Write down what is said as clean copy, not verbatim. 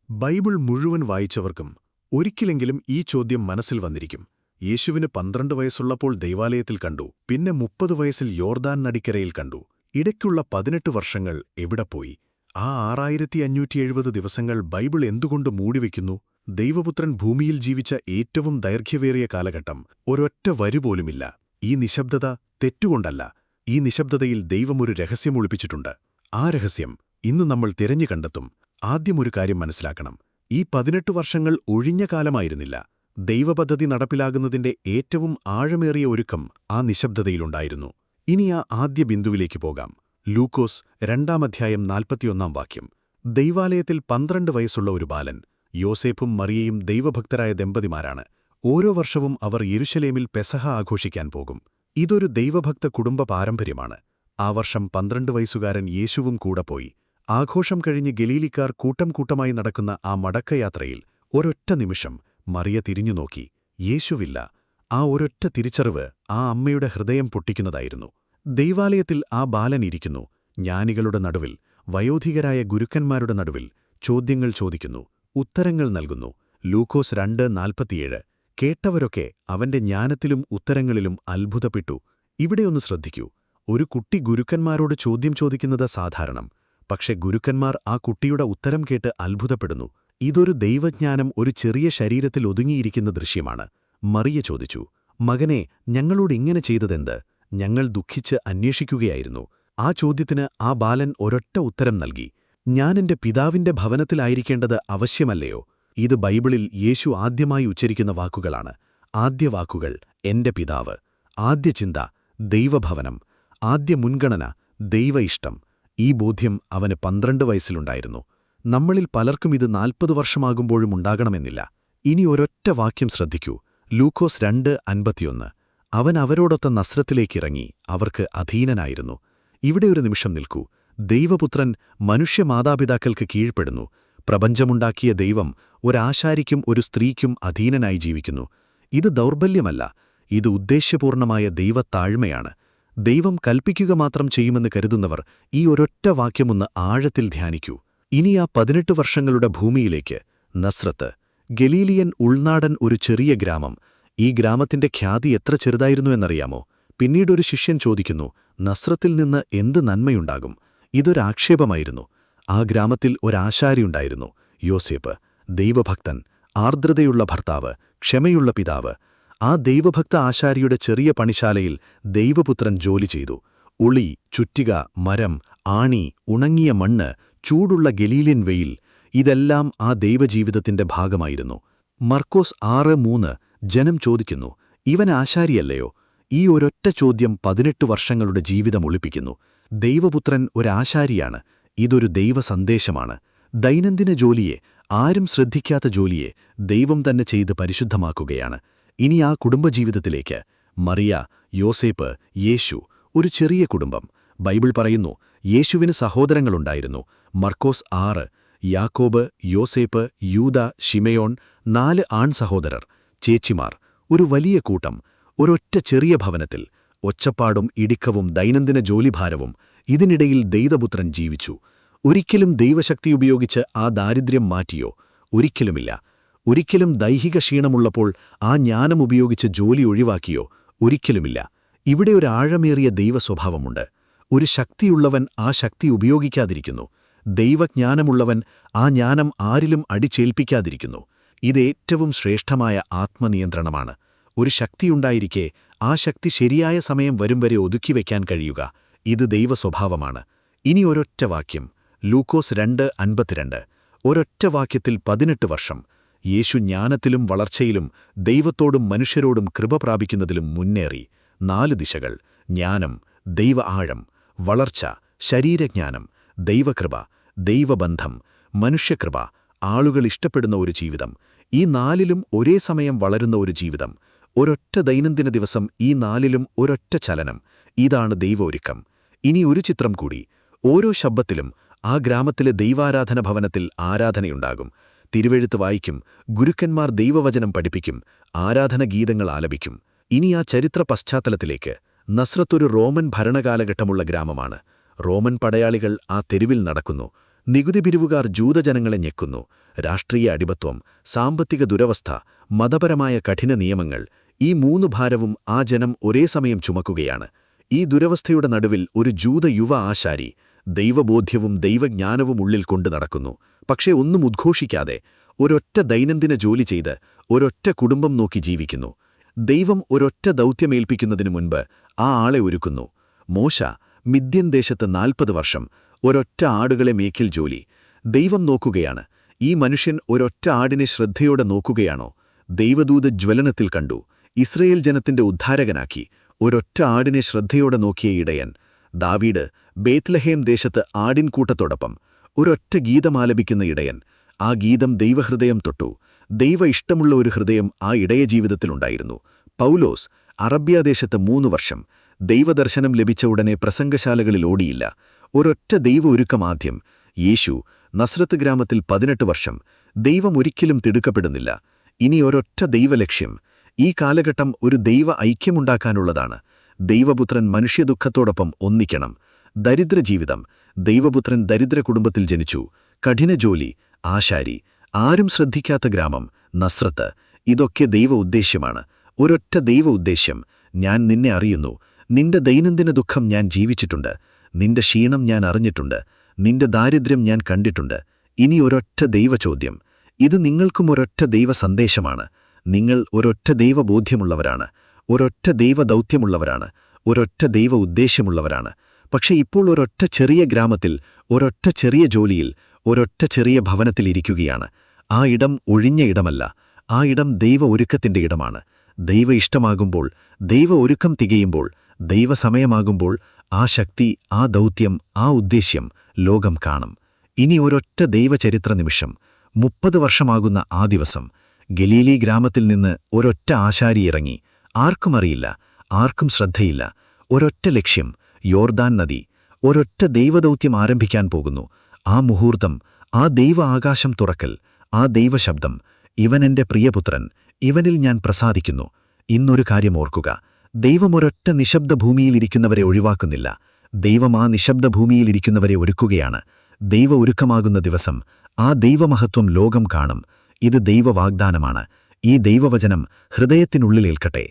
Bible മുഴുവൻ വായിച്ചവർക്കും ഒരിക്കലെങ്കിലും ഈ ചോദ്യം മനസ്സിൽ വന്നിരിക്കും. യേശുവിന് 12 വയസ്സുള്ളപ്പോൾ ദൈവാലയത്തിൽ കണ്ടു, പിന്നെ 30 വയസ്സിൽ യോർദാൻ നദിക്കരയിൽ കണ്ടു. ഇടയ്ക്കുള്ള 18 വർഷങ്ങൾ എവിടെപ്പോയി? ആ 6570 ദിവസങ്ങൾ ബൈബിൾ എന്തുകൊണ്ട് മൂടിവെക്കുന്നു? ദൈവപുത്രൻ ഭൂമിയിൽ ജീവിച്ച ഏറ്റവും ദൈർഘ്യമേറിയ കാലഘട്ടം ഒരൊറ്റ വരിപോലുമില്ല. ഈ നിശബ്ദത തെറ്റുകൊണ്ടല്ല. ഈ നിശബ്ദതയിൽ ദൈവം ഒരു രഹസ്യം ഒളിപ്പിച്ചിട്ടുണ്ട്. ആ രഹസ്യം ഇന്ന് നമ്മൾ തിരഞ്ഞു കണ്ടെത്തും. ആദ്യം ഒരു കാര്യം മനസ്സിലാക്കണം. ഈ 18 വർഷങ്ങൾ ഒഴിഞ്ഞ കാലമായിരുന്നില്ല. ദൈവപദ്ധതി നടപ്പിലാകുന്നതിന്റെ ഏറ്റവും ആഴമേറിയ ഒരുക്കം ആ നിശബ്ദതയിലുണ്ടായിരുന്നു. ഇനി ആ ആദ്യ ബിന്ദുവിലേക്ക് പോകാം. ലൂക്കോസ് 2-ാം അധ്യായം 41-ാം വാക്യം. ദൈവാലയത്തിൽ 12 വയസ്സുള്ള ഒരു ബാലൻ. യോസേപ്പും മറിയയും ദൈവഭക്തരായ ദമ്പതിമാരാണ്. ഓരോ വർഷവും അവർ യെരുശലേമിൽ പെസഹ ആഘോഷിക്കാൻ പോകും. ഇതൊരു ദൈവഭക്ത കുടുംബ പാരമ്പര്യമാണ്. ആ വർഷം 12 വയസ്സുകാരൻ യേശുവും കൂടെ പോയി. ആഘോഷം കഴിഞ്ഞ് ഗലീലിക്കാർ കൂട്ടം കൂട്ടമായി നടക്കുന്ന ആ മടക്കയാത്രയിൽ ഒരൊറ്റ നിമിഷം മറിയ തിരിഞ്ഞുനോക്കി. യേശുവില്ല. ആ ഒരൊറ്റ തിരിച്ചറിവ് ആ അമ്മയുടെ ഹൃദയം പൊട്ടിക്കുന്നതായിരുന്നു. ദൈവാലയത്തിൽ ആ ബാലൻ ഇരിക്കുന്നു, ജ്ഞാനികളുടെ നടുവിൽ, വയോധികരായ ഗുരുക്കന്മാരുടെ നടുവിൽ. ചോദ്യങ്ങൾ ചോദിക്കുന്നു, ഉത്തരങ്ങൾ നൽകുന്നു. ലൂക്കോസ് 2:47. കേട്ടവരൊക്കെ അവന്റെ ജ്ഞാനത്തിലും ഉത്തരങ്ങളിലും അത്ഭുതപ്പെട്ടു. ഇവിടെയൊന്ന് ശ്രദ്ധിക്കൂ. ഒരു കുട്ടി ഗുരുക്കന്മാരോട് ചോദ്യം ചോദിക്കുന്നത് സാധാരണം. പക്ഷെ ഗുരുക്കന്മാർ ആ കുട്ടിയുടെ ഉത്തരം കേട്ട് അത്ഭുതപ്പെടുന്നു. ഇതൊരു ദൈവജ്ഞാനം ഒരു ചെറിയ ശരീരത്തിൽ ഒതുങ്ങിയിരിക്കുന്ന ദൃശ്യമാണ്. മറിയ ചോദിച്ചു, മകനെ, ഞങ്ങളോട് ഇങ്ങനെ ചെയ്തതെന്ത്? ഞങ്ങൾ ദുഃഖിച്ച് അന്വേഷിക്കുകയായിരുന്നു. ആ ചോദ്യത്തിന് ആ ബാലൻ ഒരൊറ്റ ഉത്തരം നൽകി. ഞാൻ എന്റെ പിതാവിന്റെ ഭവനത്തിലായിരിക്കേണ്ടത് ആവശ്യമല്ലയോ? ഇത് ബൈബിളിൽ യേശു ആദ്യമായി ഉച്ചരിക്കുന്ന വാക്കുകളാണ്. ആദ്യ വാക്കുകൾ എന്റെ പിതാവ്. ആദ്യ ചിന്ത ദൈവഭവനം. ആദ്യ മുൻഗണന ദൈവ ഇഷ്ടം. ഈ ബോധ്യം അവന് 12 വയസ്സിലുണ്ടായിരുന്നു. നമ്മളിൽ പലർക്കും ഇത് 40 വർഷമാകുമ്പോഴും ഉണ്ടാകണമെന്നില്ല. ഇനി ഒരൊറ്റ വാക്യം ശ്രദ്ധിക്കൂ. ലൂക്കോസ് 2:51. അവൻ അവരോടൊത്ത നസ്രത്തിലേക്കിറങ്ങി അവർക്ക് അധീനനായിരുന്നു. ഇവിടെ ഒരു നിമിഷം നിൽക്കൂ. ദൈവപുത്രൻ മനുഷ്യമാതാപിതാക്കൾക്ക് കീഴ്പ്പെടുന്നു. പ്രപഞ്ചമുണ്ടാക്കിയ ദൈവം ഒരാശാരിക്കും ഒരു സ്ത്രീക്കും അധീനനായി ജീവിക്കുന്നു. ഇത് ദൗർബല്യമല്ല, ഇത് ഉദ്ദേശ്യപൂർണമായ ദൈവത്താഴ്മയാണ്. ദൈവം കൽപ്പിക്കുക മാത്രം ചെയ്യുമെന്ന് കരുതുന്നവർ ഈ ഒരൊറ്റ വാക്യമൊന്ന് ആഴത്തിൽ ധ്യാനിക്കൂ. ഇനി ആ 18 വർഷങ്ങളുടെ ഭൂമിയിലേക്ക്. നസ്രത്ത്, ഗലീലിയൻ ഉൾനാടൻ ഒരു ചെറിയ ഗ്രാമം. ഈ ഗ്രാമത്തിന്റെ ഖ്യാതി എത്ര ചെറുതായിരുന്നു എന്നറിയാമോ? പിന്നീടൊരു ശിഷ്യൻ ചോദിക്കുന്നു, നസ്രത്തിൽ നിന്ന് എന്ത് നന്മയുണ്ടാകും? ഇതൊരാക്ഷേപമായിരുന്നു. ആ ഗ്രാമത്തിൽ ഒരാശാരിയുണ്ടായിരുന്നു, യോസേപ്പ്. ദൈവഭക്തൻ, ആർദ്രതയുള്ള ഭർത്താവ്, ക്ഷമയുള്ള പിതാവ്. ആ ദൈവഭക്ത ആശാരിയുടെ ചെറിയ പണിശാലയിൽ ദൈവപുത്രൻ ജോലി ചെയ്തു. ഉളി, ചുറ്റിക, മരം, ആണി, ഉണങ്ങിയ മണ്ണ്, ചൂടുള്ള ഗലീലിയൻ വെയിൽ, ഇതെല്ലാം ആ ദൈവജീവിതത്തിന്റെ ഭാഗമായിരുന്നു. മർക്കോസ് 6:3. ജനം ചോദിക്കുന്നു, ഇവൻ ആശാരിയല്ലയോ? ഈ ഒരൊറ്റ ചോദ്യം 18 വർഷങ്ങളുടെ ജീവിതം ഒളിപ്പിക്കുന്നു. ദൈവപുത്രൻ ഒരാശാരിയാണ്. ഇതൊരു ദൈവസന്ദേശമാണ്. ദൈനംദിന ജോലിയെ, ആരും ശ്രദ്ധിക്കാത്ത ജോലിയെ ദൈവം തന്നെ ചെയ്ത് പരിശുദ്ധമാക്കുകയാണ്. ഇനി ആ കുടുംബജീവിതത്തിലേക്ക്. മറിയ, യോസേപ്പ്, യേശു. ഒരു ചെറിയ കുടുംബം. ബൈബിൾ പറയുന്നു, യേശുവിന് സഹോദരങ്ങളുണ്ടായിരുന്നു. മർക്കോസ് 6. യാക്കോബ്, യോസേപ്പ്, യൂദ, ശിമയോൻ. 4 ആൺസഹോദരർ, ചേച്ചിമാർ. ഒരു വലിയ കൂട്ടം. ഒരൊറ്റ ചെറിയ ഭവനത്തിൽ. ഒച്ചപ്പാടും ഇടിക്കവും ദൈനംദിന ജോലിഭാരവും. ഇതിനിടയിൽ ദൈവപുത്രൻ ജീവിച്ചു. ഒരിക്കലും ദൈവശക്തി ഉപയോഗിച്ച് ആ ദാരിദ്ര്യം മാറ്റിയോ? ഒരിക്കലുമില്ല. ഒരിക്കലും ദൈഹിക ക്ഷീണമുള്ളപ്പോൾ ആ ജ്ഞാനം ഉപയോഗിച്ച് ജോലി ഒഴിവാക്കിയോ? ഒരിക്കലുമില്ല. ഇവിടെ ഒരു ആഴമേറിയ ദൈവസ്വഭാവമുണ്ട്. ഒരു ശക്തിയുള്ളവൻ ആ ശക്തി ഉപയോഗിക്കാതിരിക്കുന്നു. ദൈവജ്ഞാനമുള്ളവൻ ആ ജ്ഞാനം ആരിലും അടിച്ചേൽപ്പിക്കാതിരിക്കുന്നു. ഇത് ഏറ്റവും ശ്രേഷ്ഠമായ ആത്മനിയന്ത്രണമാണ്. ഒരു ശക്തിയുണ്ടായിരിക്കെ ആ ശക്തി ശരിയായ സമയം വരും വരെ ഒതുക്കിവെക്കാൻ കഴിയുക. ഇത് ദൈവസ്വഭാവമാണ്. ഇനി ഒരൊറ്റ വാക്യം. ലൂക്കോസ് 2:52. ഒരൊറ്റ വാക്യത്തിൽ 18 വർഷം. യേശു ജ്ഞാനത്തിലും വളർച്ചയിലും ദൈവത്തോടും മനുഷ്യരോടും കൃപ പ്രാപിക്കുന്നതിലും മുന്നേറി. 4 ദിശകൾ. ജ്ഞാനം, ദൈവ ആഴം, വളർച്ച, ശരീരജ്ഞാനം, ദൈവകൃപ, ദൈവബന്ധം, മനുഷ്യകൃപ, ആളുകൾ ഇഷ്ടപ്പെടുന്ന ഒരു ജീവിതം. ഈ 4ലും ഒരേ സമയം വളരുന്ന ഒരു ജീവിതം. ഒരൊറ്റ ദൈനംദിന ദിവസം, ഈ 4ലും ഒരൊറ്റ ചലനം. ഇതാണ് ദൈവ ഒരുക്കം. ഇനി ഒരു ചിത്രം കൂടി. ഓരോ ശബ്ബത്തിലും ആ ഗ്രാമത്തിലെ ദൈവാരാധന ഭവനത്തിൽ ആരാധനയുണ്ടാകും. തിരുവെഴുത്ത് വായിക്കും, ഗുരുക്കന്മാർ ദൈവവചനം പഠിപ്പിക്കും, ആരാധന ഗീതങ്ങൾ ആലപിക്കും. ഇനി ആ ചരിത്ര പശ്ചാത്തലത്തിലേക്ക്. നസ്രത്തൊരു റോമൻ ഭരണകാലഘട്ടമുള്ള ഗ്രാമമാണ്. റോമൻ പടയാളികൾ ആ തെരുവിൽ നടക്കുന്നു. നികുതി പിരിവുകാർ ജൂതജനങ്ങളെ ഞെക്കുന്നു. രാഷ്ട്രീയ അടിമത്വം, സാമ്പത്തിക ദുരവസ്ഥ, മതപരമായ കഠിന നിയമങ്ങൾ, ഈ 3 ഭാരവും ആ ജനം ഒരേ സമയം ചുമക്കുകയാണ്. ഈ ദുരവസ്ഥയുടെ നടുവിൽ ഒരു ജൂത യുവ ആശാരി ദൈവബോധ്യവും ദൈവജ്ഞാനവും ഉള്ളിൽ കൊണ്ടു നടക്കുന്നു. പക്ഷേ ഒന്നും ഉദ്ഘോഷിക്കാതെ ഒരൊറ്റ ദൈനംദിന ജോലി ചെയ്ത് ഒരൊറ്റ കുടുംബം നോക്കി ജീവിക്കുന്നു. ദൈവം ഒരൊറ്റ ദൗത്യമേൽപ്പിക്കുന്നതിനു മുൻപ് ആ ആളെ ഒരുക്കുന്നു. മോശ മിദ്യൻ ദേശത്ത് 40 വർഷം ഒരൊറ്റ ആടുകളെ മേക്കിൽ ജോലി. ദൈവം നോക്കുകയാണ്. ഈ മനുഷ്യൻ ഒരൊറ്റ ആടിനെ ശ്രദ്ധയോടെ നോക്കുകയാണോ? ദൈവദൂത ജ്വലനത്തിൽ കണ്ടു. ഇസ്രയേൽ ജനത്തിന്റെ ഉദ്ധാരകനാക്കി ഒരൊറ്റ ആടിനെ ശ്രദ്ധയോടെ നോക്കിയ ഇടയൻ. ദാവീദ് ബേത്ലഹേം ദേശത്ത് ആടിൻകൂട്ടത്തോടൊപ്പം ഒരൊറ്റ ഗീതമാലപിക്കുന്ന ഇടയൻ. ആ ഗീതം ദൈവഹൃദയം തൊട്ടു. ദൈവ ഇഷ്ടമുള്ള ഒരു ഹൃദയം ആ ഇടയ ജീവിതത്തിലുണ്ടായിരുന്നു. പൗലോസ് അറബ്യാദേശത്ത് 3 വർഷം. ദൈവദർശനം ലഭിച്ച ഉടനെ പ്രസംഗശാലകളിൽ ഓടിയില്ല. ഒരൊറ്റ ദൈവ ഒരുക്കമാദ്യം. യേശു നസ്രത്ത് ഗ്രാമത്തിൽ 18 വർഷം. ദൈവം ഒരിക്കലും തിടുക്കപ്പെടുന്നില്ല. ഇനി ഒരൊറ്റ ദൈവലക്ഷ്യം. ഈ കാലഘട്ടം ഒരു ദൈവ ഐക്യമുണ്ടാക്കാനുള്ളതാണ്. ദൈവപുത്രൻ മനുഷ്യദുഃഖത്തോടൊപ്പം ഒന്നിക്കണം. ദരിദ്ര ജീവിതം. ദൈവപുത്രൻ ദരിദ്ര കുടുംബത്തിൽ ജനിച്ചു. കഠിന ജോലി, ആശാരി, ആരും ശ്രദ്ധിക്കാത്ത ഗ്രാമം, നസ്രത്ത്. ഇതൊക്കെ ദൈവ ഉദ്ദേശ്യമാണ്. ഒരൊറ്റ ദൈവ ഉദ്ദേശ്യം. ഞാൻ നിന്നെ അറിയുന്നു. നിന്റെ ദൈനംദിന ദുഃഖം ഞാൻ ജീവിച്ചിട്ടുണ്ട്. നിന്റെ ക്ഷീണം ഞാൻ അറിഞ്ഞിട്ടുണ്ട്. നിന്റെ ദാരിദ്ര്യം ഞാൻ കണ്ടിട്ടുണ്ട്. ഇനി ഒരൊറ്റ ദൈവചോദ്യം. ഇത് നിങ്ങൾക്കും ഒരൊറ്റ ദൈവ സന്ദേശമാണ്. നിങ്ങൾ ഒരൊറ്റ ദൈവബോധ്യമുള്ളവരാണ്. ഒരൊറ്റ ദൈവദൗത്യമുള്ളവരാണ്. ഒരൊറ്റ ദൈവ ഉദ്ദേശ്യമുള്ളവരാണ്. പക്ഷെ ഇപ്പോൾ ഒരൊറ്റ ചെറിയ ഗ്രാമത്തിൽ, ഒരൊറ്റ ചെറിയ ജോലിയിൽ, ഒരൊറ്റ ചെറിയ ഭവനത്തിലിരിക്കുകയാണ്. ആ ഇടം ഒഴിഞ്ഞ ഇടമല്ല. ആ ഇടം ദൈവ ഒരുക്കത്തിന്റെ ഇടമാണ്. ദൈവ ഇഷ്ടമാകുമ്പോൾ, ദൈവ ഒരുക്കം തികയുമ്പോൾ, ദൈവസമയമാകുമ്പോൾ ആ ശക്തി, ആ ദൗത്യം, ആ ഉദ്ദേശ്യം ലോകം കാണും. ഇനി ഒരൊറ്റ ദൈവചരിത്ര നിമിഷം. 30 വർഷമാകുന്ന ആ ദിവസം ഗലീലി ഗ്രാമത്തിൽ നിന്ന് ഒരൊറ്റ ആശാരി ഇറങ്ങി. ആർക്കും അറിയില്ല, ആർക്കും ശ്രദ്ധയില്ല. ഒരൊറ്റ ലക്ഷ്യം, യോർദാൻ നദി. ഒരൊറ്റ ദൈവദൗത്യം ആരംഭിക്കാൻ പോകുന്നു. ആ മുഹൂർത്തം, ആ ദൈവ ആകാശം തുറക്കൽ, ആ ദൈവശബ്ദം, ഇവനെന്റെ പ്രിയപുത്രൻ, ഇവനിൽ ഞാൻ പ്രസാദിക്കുന്നു. ഇന്നൊരു കാര്യം ഓർക്കുക. ദൈവം ഒരൊറ്റ നിശബ്ദ ഭൂമിയിലിരിക്കുന്നവരെ ഒഴിവാക്കുന്നില്ല. ദൈവം ആ നിശബ്ദ ഭൂമിയിലിരിക്കുന്നവരെ ഒരുക്കുകയാണ്. ദൈവ ഒരുക്കമാകുന്ന ദിവസം ആ ദൈവമഹത്വം ലോകം കാണും. ഇത് ദൈവവാഗ്ദാനമാണ്. ഈ ദൈവവചനം ഹൃദയത്തിനുള്ളിലേൽക്കട്ടെ.